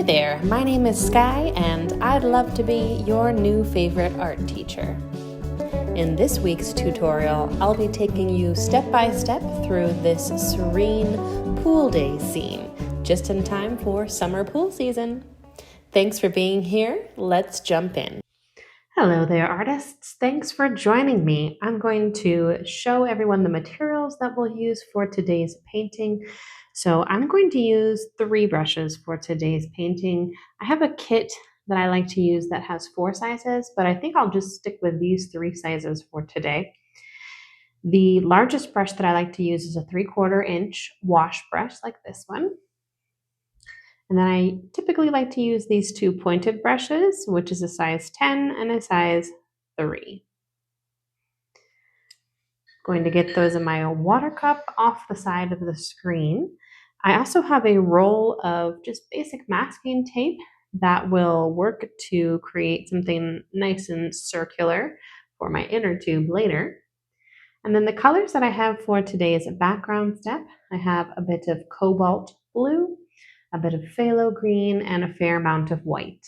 there, my name is Skye and I'd love to be your new favorite art teacher. In this week's tutorial, I'll be taking you step by step through this serene pool day scene, just in time for summer pool season. Thanks for being here. Let's jump in. Hello there, artists. Thanks for joining me. I'm going to show everyone the materials that we'll use for today's painting. So I'm going to use 3 brushes for today's painting. I have a kit that I like to use that has 4 sizes, but I think I'll just stick with these 3 sizes for today. The largest brush that I like to use is a 3/4 inch wash brush like this one. And then I typically like to use these 2 pointed brushes, which is a size 10 and a size 3. Going to get those in my water cup off the side of the screen. I also have a roll of just basic masking tape that will work to create something nice and circular for my inner tube later. And then the colors that I have for today's background step, I have a bit of cobalt blue, a bit of phthalo green, and a fair amount of white.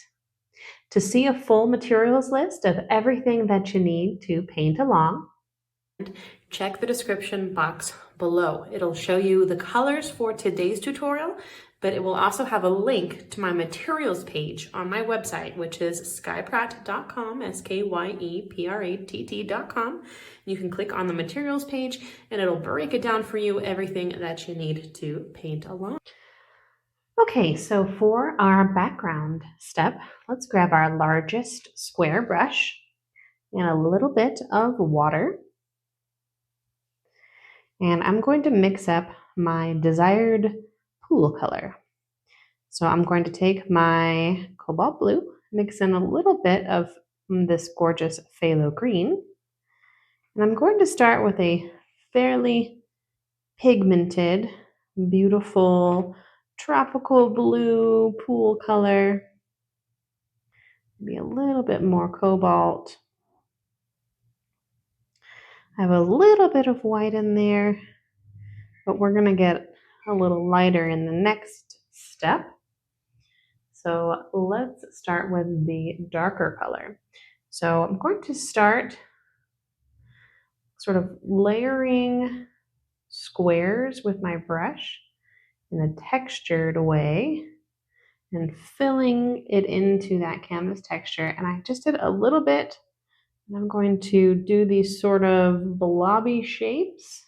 To see a full materials list of everything that you need to paint along, check the description box below. It'll show you the colors for today's tutorial, but it will also have a link to my materials page on my website, which is skyepratt.com, skyepratt.com. You can click on the materials page and it'll break it down for you, everything that you need to paint along. Okay, so for our background step, let's grab our largest square brush and a little bit of water. And I'm going to mix up my desired pool color. So I'm going to take my cobalt blue, mix in a little bit of this gorgeous phthalo green, and I'm going to start with a fairly pigmented, beautiful, tropical blue pool color. Maybe a little bit more cobalt. I have a little bit of white in there, but we're going to get a little lighter in the next step. So let's start with the darker color. So I'm going to start sort of layering squares with my brush in a textured way and filling it into that canvas texture. And I just did a little bit, and I'm going to do these sort of blobby shapes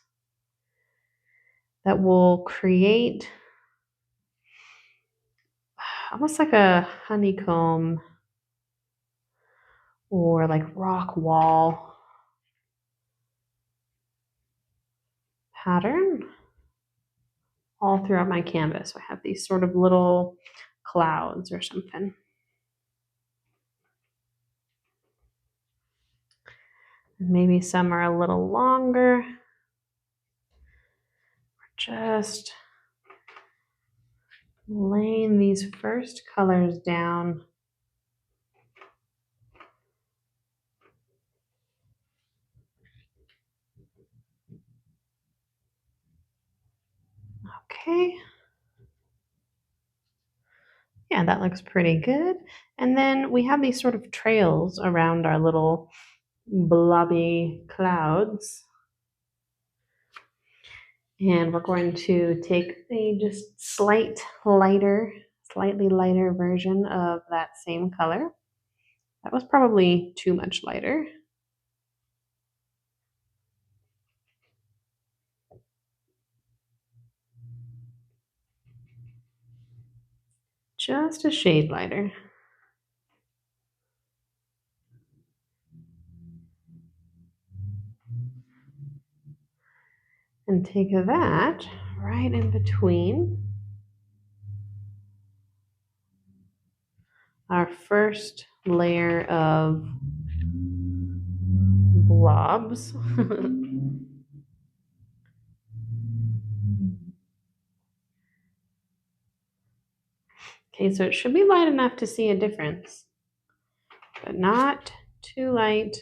that will create almost like a honeycomb or like rock wall pattern all throughout my canvas. So I have these sort of little clouds or something. Maybe some are a little longer. We're just laying these first colors down. Okay. Yeah, that looks pretty good. And then we have these sort of trails around our little blobby clouds. And we're going to take a just slightly lighter version of that same color. That was probably too much lighter. Just a shade lighter. And take that right in between our first layer of blobs. Okay, so it should be light enough to see a difference, but not too light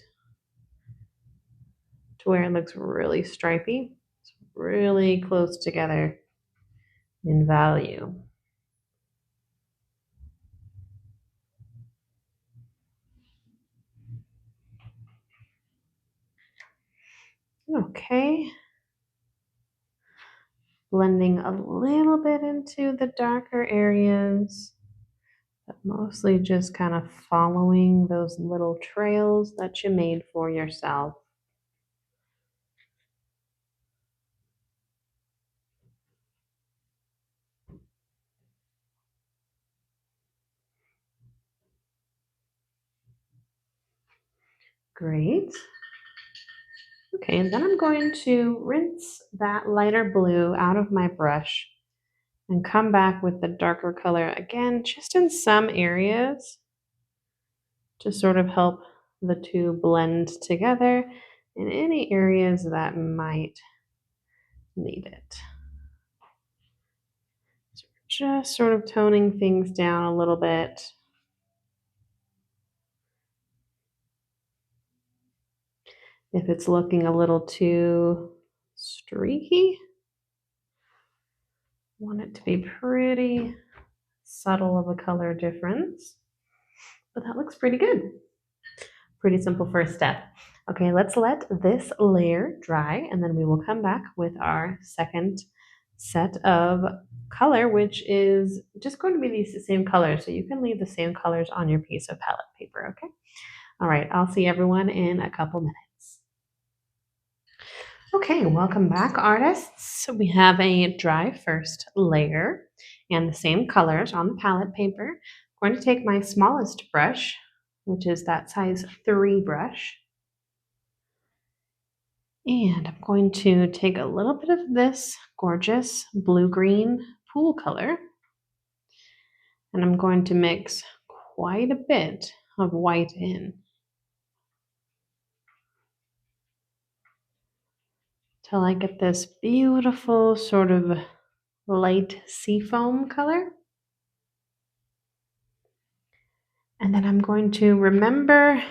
to where it looks really stripy. It's really close together in value. Okay. Blending a little bit into the darker areas, but mostly just kind of following those little trails that you made for yourself. Great. Okay, and then I'm going to rinse that lighter blue out of my brush and come back with the darker color again, just in some areas to sort of help the two blend together in any areas that might need it. So just sort of toning things down a little bit. If it's looking a little too streaky, want it to be pretty subtle of a color difference, but that looks pretty good. Pretty simple first step. Okay, let's let this layer dry and then we will come back with our second set of color, which is just going to be these same colors. So you can leave the same colors on your piece of palette paper, okay? All right, I'll see everyone in a couple minutes. Okay, welcome back, artists. We have a dry first layer and the same colors on the palette paper. I'm going to take my smallest brush, which is that size 3 brush, and I'm going to take a little bit of this gorgeous blue-green pool color, and I'm going to mix quite a bit of white in till I get this beautiful sort of light seafoam color. And then I'm going to remember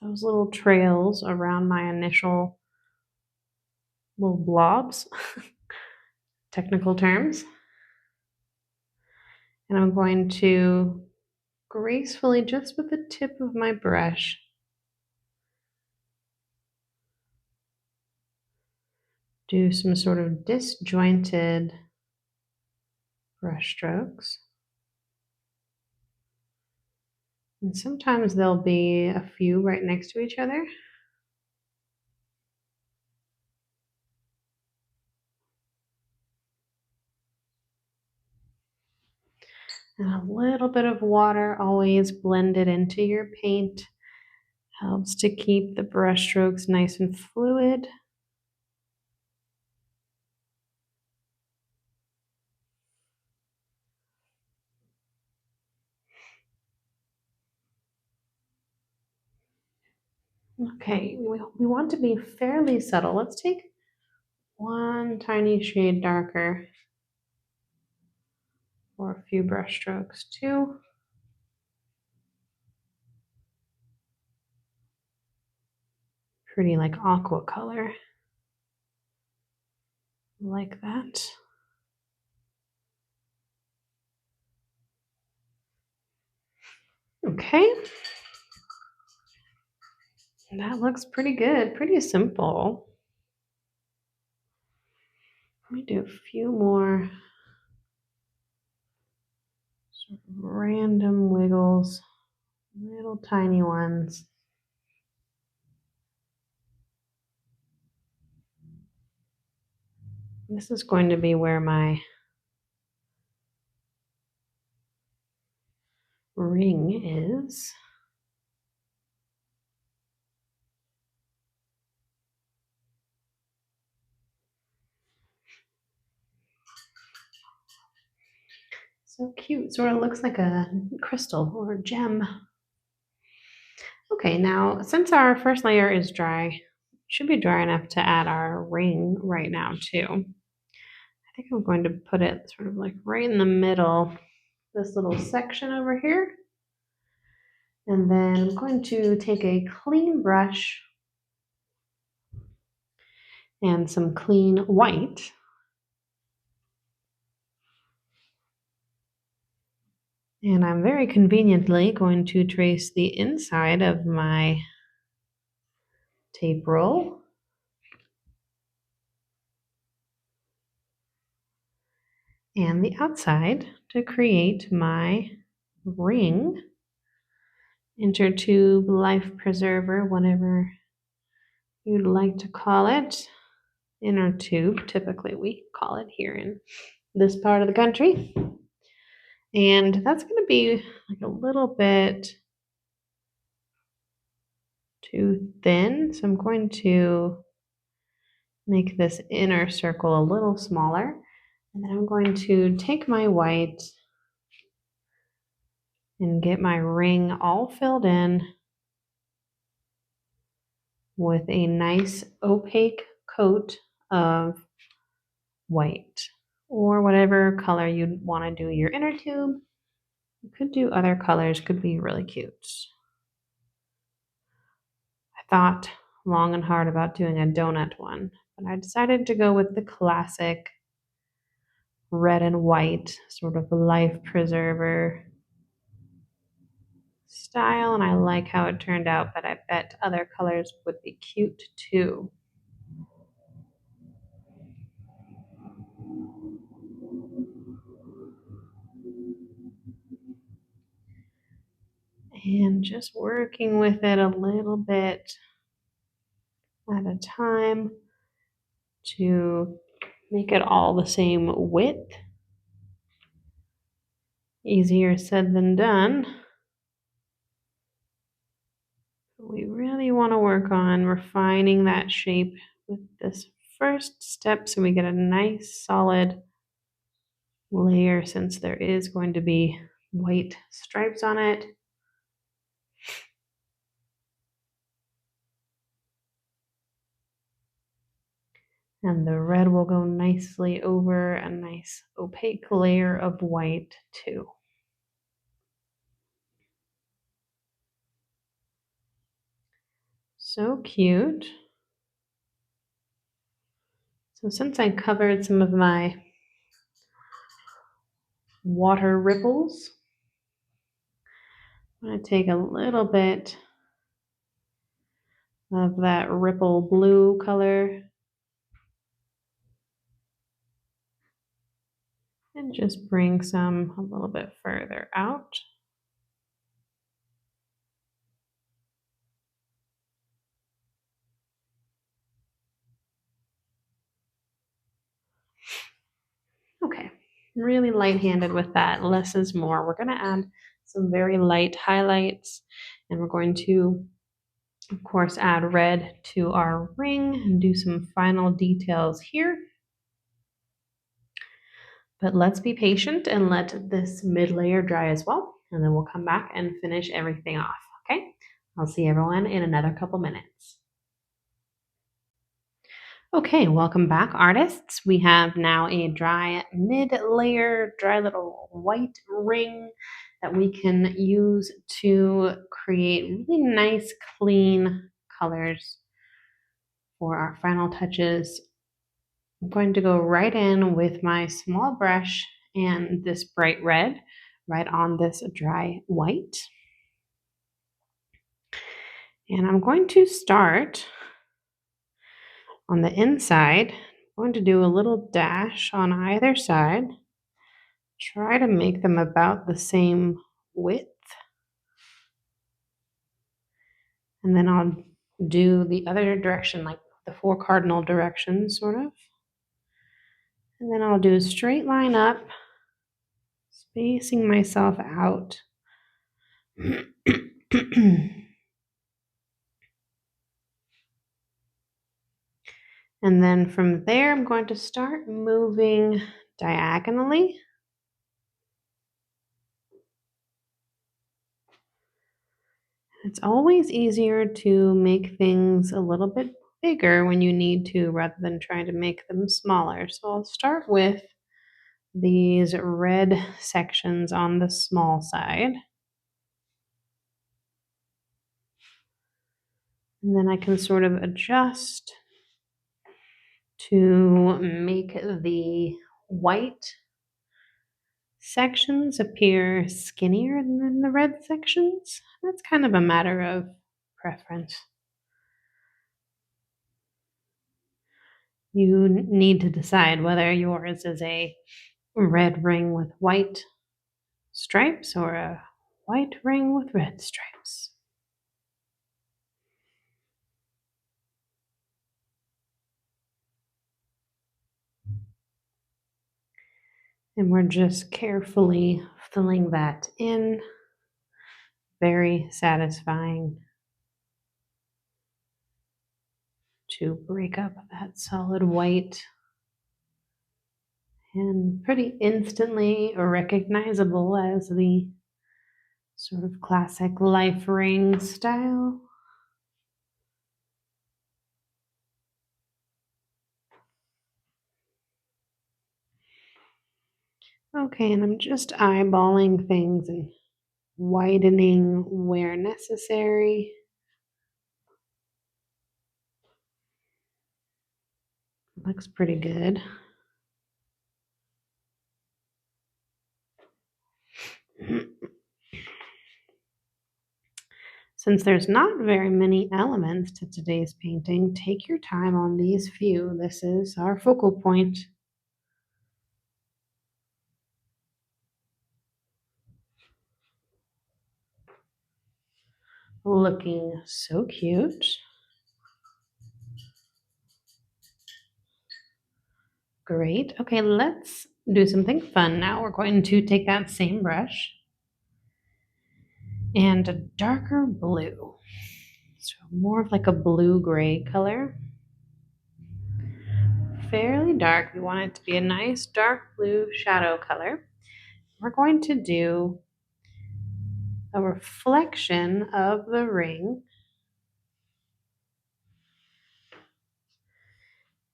those little trails around my initial little blobs, technical terms. And I'm going to gracefully, just with the tip of my brush, do some sort of disjointed brush strokes. And sometimes there'll be a few right next to each other. And a little bit of water always blended into your paint helps to keep the brush strokes nice and fluid. Okay, we want to be fairly subtle. Let's take one tiny shade darker for a few brush strokes too. Pretty like aqua color. Like that. Okay. That looks pretty good, pretty simple. Let me do a few more sort of random wiggles, little tiny ones. This is going to be where my ring is. So cute, sort of looks like a crystal or a gem. Okay, now since our first layer is dry, should be dry enough to add our ring right now too. I think I'm going to put it sort of like right in the middle, this little section over here. And then I'm going to take a clean brush and some clean white. And I'm very conveniently going to trace the inside of my tape roll. and the outside to create my ring, inner tube, life preserver, whatever you'd like to call it. Inner tube, typically we call it here in this part of the country. And that's going to be like a little bit too thin. So I'm going to make this inner circle a little smaller. And then I'm going to take my white and get my ring all filled in with a nice opaque coat of white or whatever color you'd want to do your inner tube. You could do other colors, could be really cute. I thought long and hard about doing a donut one, but I decided to go with the classic red and white sort of life preserver style, and I like how it turned out, but I bet other colors would be cute too. And just working with it a little bit at a time to make it all the same width. Easier said than done. We really want to work on refining that shape with this first step so we get a nice solid layer, since there is going to be white stripes on it. And the red will go nicely over a nice opaque layer of white too. So cute. So since I covered some of my water ripples, I'm going to take a little bit of that ripple blue color and just bring some a little bit further out. Okay, really light-handed with that, less is more. We're going to add some very light highlights, and we're going to, of course, add red to our ring and do some final details here. But let's be patient and let this mid layer dry as well, and then we'll come back and finish everything off, okay? I'll see everyone in another couple minutes. Okay, welcome back, artists. We have now a dry mid-layer, dry little white ring that we can use to create really nice, clean colors for our final touches. I'm going to go right in with my small brush and this bright red right on this dry white. And I'm going to start on the inside. I'm going to do a little dash on either side. Try to make them about the same width. And then I'll do the other direction, like the 4 cardinal directions, sort of. And then I'll do a straight line up, spacing myself out. And then from there, I'm going to start moving diagonally. It's always easier to make things a little bit bigger when you need to, rather than trying to make them smaller. So I'll start with these red sections on the small side. And then I can sort of adjust to make the white sections appear skinnier than the red sections. That's kind of a matter of preference. You need to decide whether yours is a red ring with white stripes or a white ring with red stripes. And we're just carefully filling that in. Very satisfying to break up that solid white and pretty instantly recognizable as the sort of classic life ring style. Okay, and I'm just eyeballing things and widening where necessary. Looks pretty good. Since there's not very many elements to today's painting, take your time on these few. This is our focal point. Looking so cute. Great. Okay, let's do something fun now. We're going to take that same brush and a darker blue. So more of like a blue-gray color. Fairly dark. We want it to be a nice dark blue shadow color. We're going to do a reflection of the ring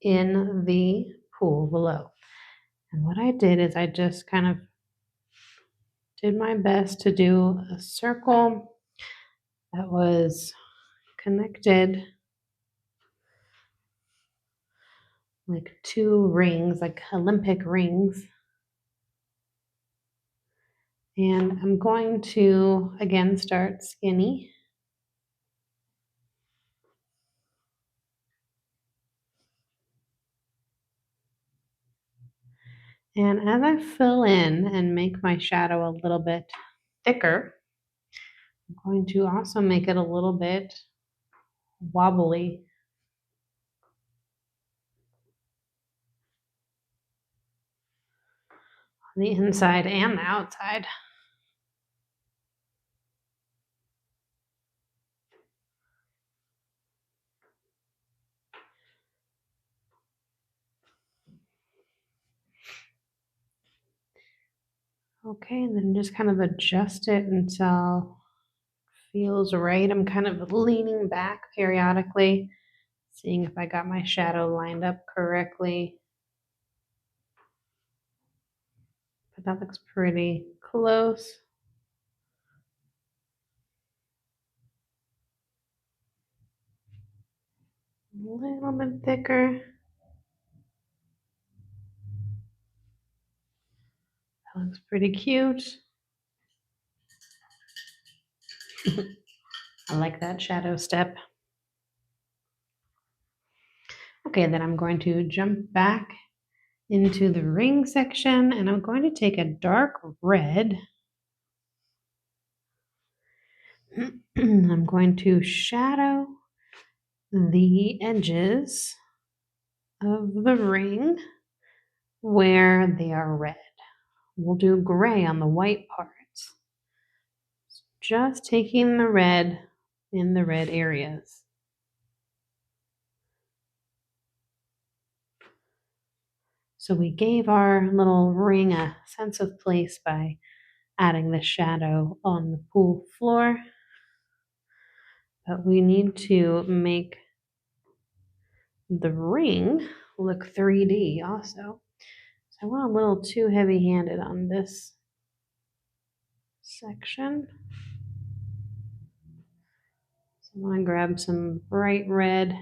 in the pool below. And what I did is I just kind of did my best to do a circle that was connected like two rings, like Olympic rings. And I'm going to again start skinny. And as I fill in and make my shadow a little bit thicker, I'm going to also make it a little bit wobbly. On the inside and the outside. Okay, and then just kind of adjust it until it feels right. I'm kind of leaning back periodically, seeing if I got my shadow lined up correctly. But that looks pretty close. A little bit thicker. That looks pretty cute. I like that shadow step. Okay, then I'm going to jump back into the ring section and I'm going to take a dark red. I'm going to shadow the edges of the ring where they are red. We'll do gray on the white parts. Just taking the red in the red areas. So we gave our little ring a sense of place by adding the shadow on the pool floor. But we need to make the ring look 3D also. So I went a little too heavy-handed on this section. So I'm going to grab some bright red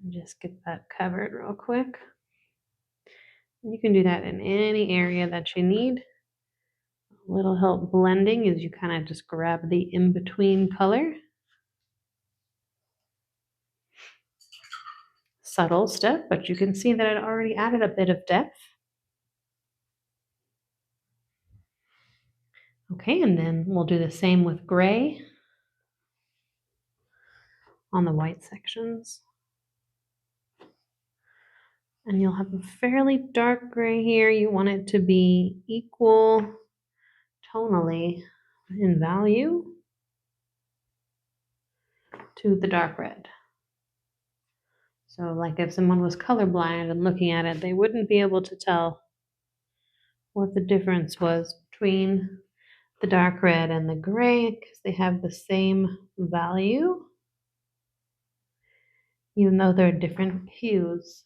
and just get that covered real quick. You can do that in any area that you need. A little help blending is you kind of just grab the in-between color. Subtle step, but you can see that it already added a bit of depth. Okay, and then we'll do the same with gray on the white sections. And you'll have a fairly dark gray here. You want it to be equal tonally in value to the dark red. So like if someone was colorblind and looking at it, they wouldn't be able to tell what the difference was between the dark red and the gray because they have the same value, even though they're different hues.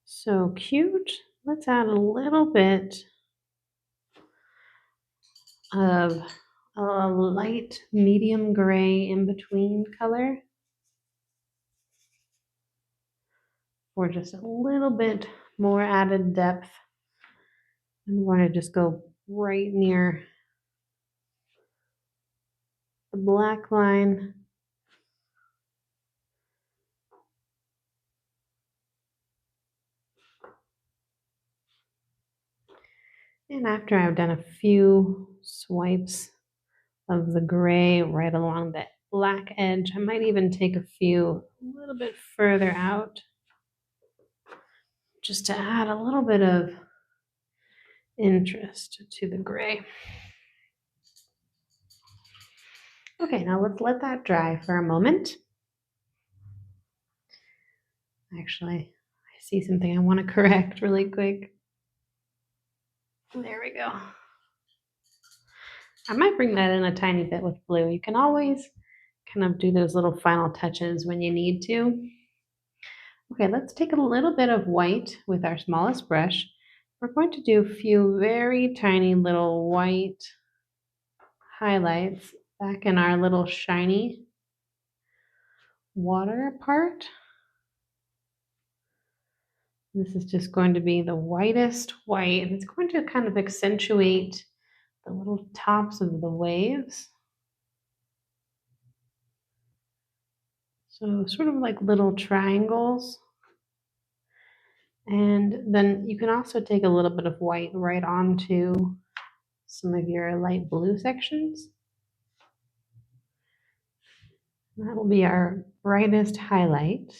So cute. Let's add a little bit of a light medium gray in between color for just a little bit more added depth. And we want to just go right near the black line. And after I've done a few swipes of the gray right along that black edge, I might even take a few a little bit further out just to add a little bit of interest to the gray. Okay, now let's let that dry for a moment. Actually, I see something I want to correct really quick. There we go. I might bring that in a tiny bit with blue. You can always kind of do those little final touches when you need to. Okay, let's take a little bit of white with our smallest brush. We're going to do a few very tiny little white highlights back in our little shiny water part. This is just going to be the whitest white, and it's going to kind of accentuate the little tops of the waves. So sort of like little triangles. And then you can also take a little bit of white right onto some of your light blue sections. That will be our brightest highlight.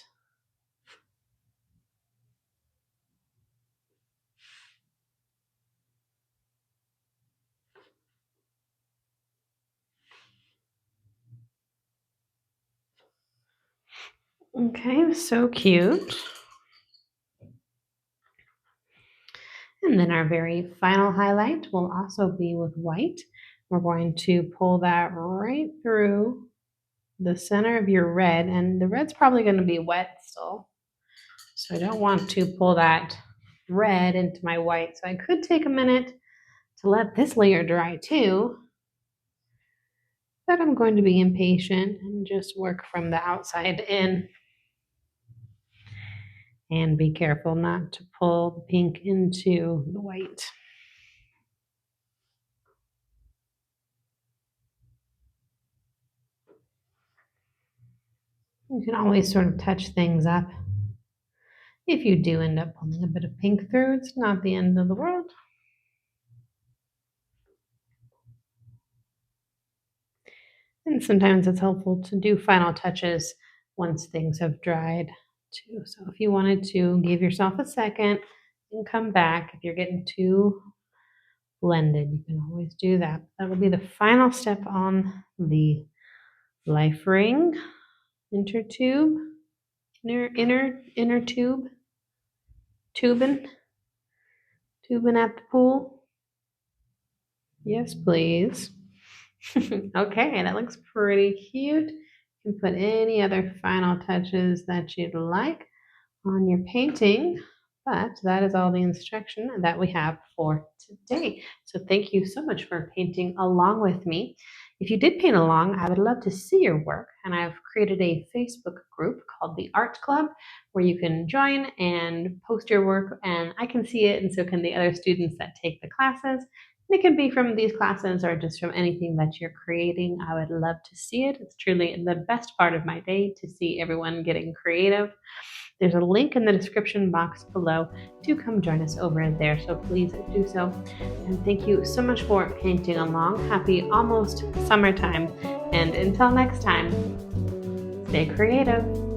Okay, so cute. And then our very final highlight will also be with white. We're going to pull that right through the center of your red, and the red's probably going to be wet still. So I don't want to pull that red into my white. So I could take a minute to let this layer dry too, but I'm going to be impatient and just work from the outside in. And be careful not to pull the pink into the white. You can always sort of touch things up. If you do end up pulling a bit of pink through, it's not the end of the world. And sometimes it's helpful to do final touches once things have dried too. So if you wanted to give yourself a second and come back, if you're getting too blended, you can always do that. That will be the final step on the life ring intertube, inner tube, tubing at the pool. Yes, please. Okay, that looks pretty cute. You can put any other final touches that you'd like on your painting, but that is all the instruction that we have for today. So thank you so much for painting along with me. If you did paint along, I would love to see your work, and I've created a Facebook group called the Art Club where you can join and post your work, and I can see it, and so can the other students that take the classes. It could be from these classes or just from anything that you're creating. I would love to see it. It's truly the best part of my day to see everyone getting creative. There's a link in the description box below to come join us over there, so please do so. And thank you so much for painting along. Happy almost summertime, and until next time, stay creative.